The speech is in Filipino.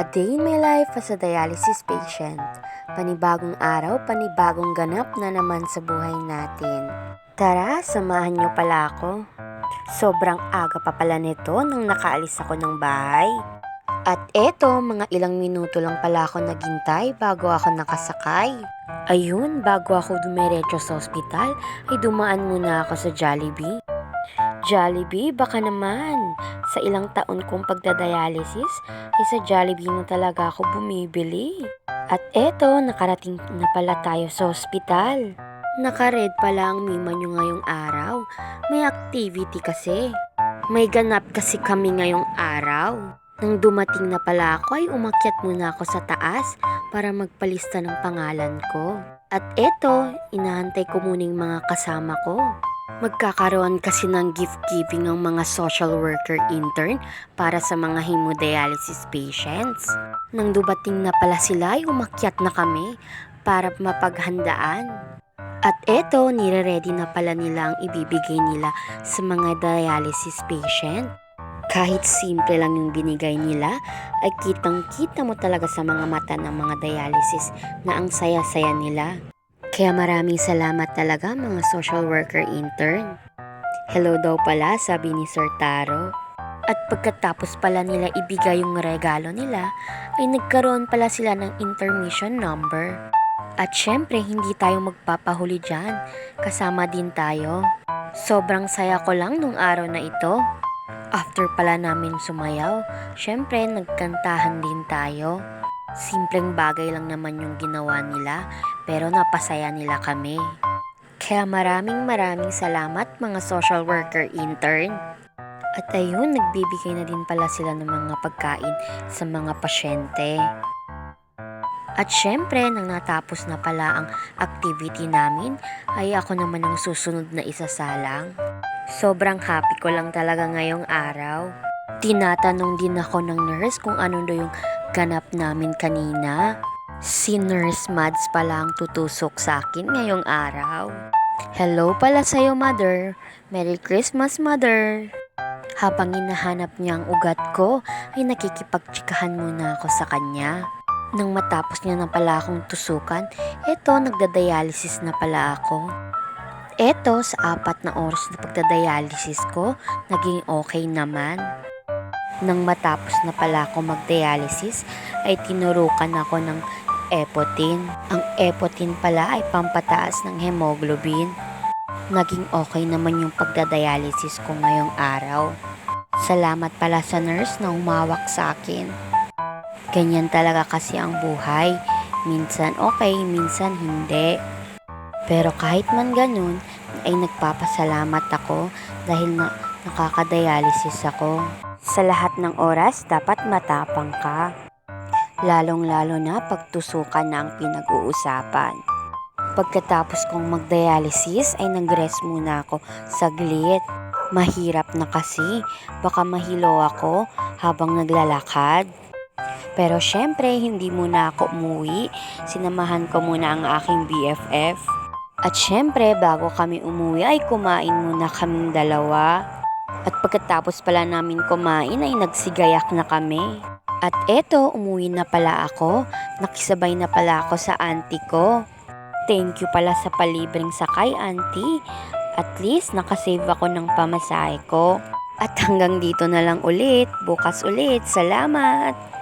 A day in my life as a dialysis patient. Panibagong araw, panibagong ganap na naman sa buhay natin. Tara, samahan niyo pala ako. Sobrang aga pa pala nito nang nakaalis ako ng bahay. At eto, mga ilang minuto lang pala ako naghintay bago ako nakasakay. Ayun, bago ako dumiretso sa ospital, ay dumaan muna ako sa Jollibee. Jollibee, baka naman. Sa ilang taon kong pagdadialysis, ay sa Jollibee na talaga ako bumibili. At eto, nakarating na pala tayo sa ospital. Naka-red pala ang mima nyo ngayong araw. May activity kasi. May ganap kasi kami ngayong araw. Nang dumating na pala ako ay umakyat muna ako sa taas para magpalista ng pangalan ko. At eto, inahantay ko muna yung mga kasama ko. Magkakaroon kasi ng gift giving ang mga social worker intern para sa mga hemodialysis patients. Nang dumating na pala sila ay umakyat na kami para mapaghandaan. At eto, nire-ready na pala nila ang ibibigay nila sa mga dialysis patient. Kahit simple lang yung binigay nila, ay kitang-kita mo talaga sa mga mata ng mga dialysis na ang saya-saya nila. Kaya maraming salamat talaga mga social worker intern. Hello daw pala, sabi ni Sir Taro. At pagkatapos pala nila ibigay yung regalo nila, ay nagkaroon pala sila ng intermission number. At syempre, hindi tayo magpapahuli dyan. Kasama din tayo. Sobrang saya ko lang nung araw na ito. After pala namin sumayaw, syempre nagkantahan din tayo. Simpleng bagay lang naman yung ginawa nila, pero napasaya nila kami. Kaya maraming salamat mga social worker intern. At ayun, nagbibigay na din pala sila ng mga pagkain sa mga pasyente. At syempre, nang natapos na pala ang activity namin, ay ako naman ang susunod na isasalang. Sobrang happy ko lang talaga ngayong araw. Tinatanong din ako ng nurse kung ano daw yung ganap namin kanina. Si Nurse Mads pala ang tutusok sa akin ngayong araw. Hello pala sa'yo, Mother. Merry Christmas, Mother. Habang hinahanap niya ang ugat ko, ay nakikipagtsikahan muna ako sa kanya. Nang matapos niya na pala akong tusukan, eto, nagdadialysis na pala ako. Eto, sa 4 na oras na pagdadialysis ko, naging okay naman. Nang matapos na pala ako magdialysis, ay tinurukan ako ng Epotin. Ang Epotin pala ay pampataas ng hemoglobin. Naging okay naman yung pagdadialysis ko ngayong araw. Salamat pala sa nurse na humawak sa akin. Ganyan talaga kasi ang buhay. Minsan okay, minsan hindi. Pero kahit man ganun, ay nagpapasalamat ako dahil nakakadialysis ako. Sa lahat ng oras, dapat matapang ka. Lalong-lalo na pagtusukan na ang pinag-uusapan. Pagkatapos kong magdialysis ay nag-rest muna ako saglit. Mahirap na kasi, baka mahilo ako habang naglalakad. Pero syempre, hindi muna ako umuwi. Sinamahan ko muna ang aking BFF. At syempre, bago kami umuwi ay kumain muna kaming dalawa. At pagkatapos pala namin kumain ay nagsigayak na kami. At eto, umuwi na pala ako. Nakisabay na pala ako sa auntie ko. Thank you pala sa palibreng sakay, auntie. At least, nakasave ako ng pamasahe ko. At hanggang dito na lang ulit. Bukas ulit. Salamat!